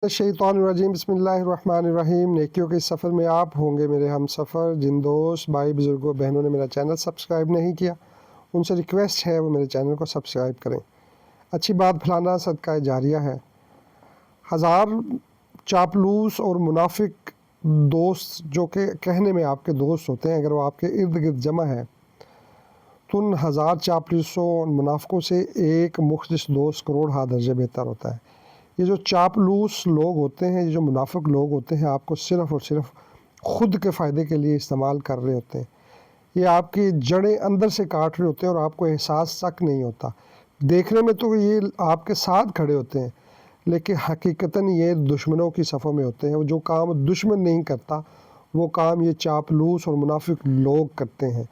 शैतानुर्रजीम बिस्मिल्लाहिर्रहमानिर्रहीम। नेकियों के सफ़र में आप होंगे मेरे हम सफ़र। जिन दोस्त भाई बुज़ुर्गों बहनों ने मेरा चैनल सब्सक्राइब नहीं किया, उनसे रिक्वेस्ट है वो मेरे चैनल को सब्सक्राइब करें। अच्छी बात फैलाना सदका जारिया है। हज़ार चापलूस और मुनाफिक दोस्त जो कि कहने में आपके दोस्त होते हैं, अगर वो आपके इर्द गिर्द जमा है तो उन हज़ार चापलूसों और मुनाफिकों से एक मुखलिस दोस्त करोड़ हा दर्जे बेहतर होता है। ये जो चापलूस लोग होते हैं, ये जो मुनाफिक लोग होते हैं, आपको सिर्फ़ और सिर्फ ख़ुद के फ़ायदे के लिए इस्तेमाल कर रहे होते हैं। ये आपकी जड़ें अंदर से काट रहे होते हैं और आपको एहसास तक नहीं होता। देखने में तो ये आपके साथ खड़े होते हैं, लेकिन हकीकतन ये दुश्मनों की सफ़ों में होते हैं। जो काम दुश्मन नहीं करता वो काम ये चापलूस और मुनाफिक लोग करते हैं।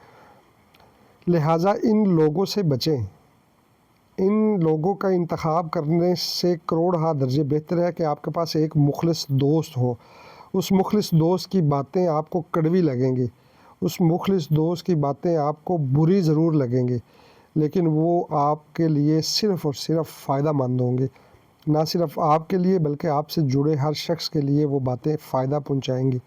लिहाजा इन लोगों से बचें। इन लोगों का इंतखाब करने से करोड़ हा दर्जे बेहतर है कि आपके पास एक मुखलिस दोस्त हो। उस मुखलिस दोस्त की बातें आपको कड़वी लगेंगी, उस मुखलिस दोस्त की बातें आपको बुरी ज़रूर लगेंगी, लेकिन वो आपके लिए सिर्फ़ और सिर्फ फ़ायदा मंद होंगे। ना सिर्फ आपके लिए बल्कि आपसे जुड़े हर शख्स के लिए वो बातें फ़ायदा पहुँचाएँगी।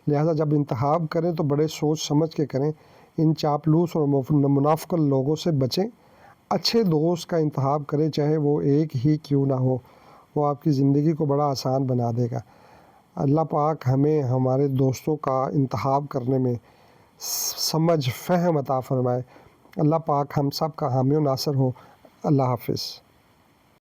लिहाजा जब इंतखाब करें तो बड़े सोच समझ के करें। इन चापलूस और मुनाफिक लोगों से बचें। अच्छे दोस्त का इंतखाब करें, चाहे वो एक ही क्यों ना हो। वो आपकी ज़िंदगी को बड़ा आसान बना देगा। अल्लाह पाक हमें हमारे दोस्तों का इंतखाब करने में समझ फ़हम अता फ़रमाए। अल्लाह पाक हम सब का हामी और नासर हो। अल्लाह हाफ़िज़।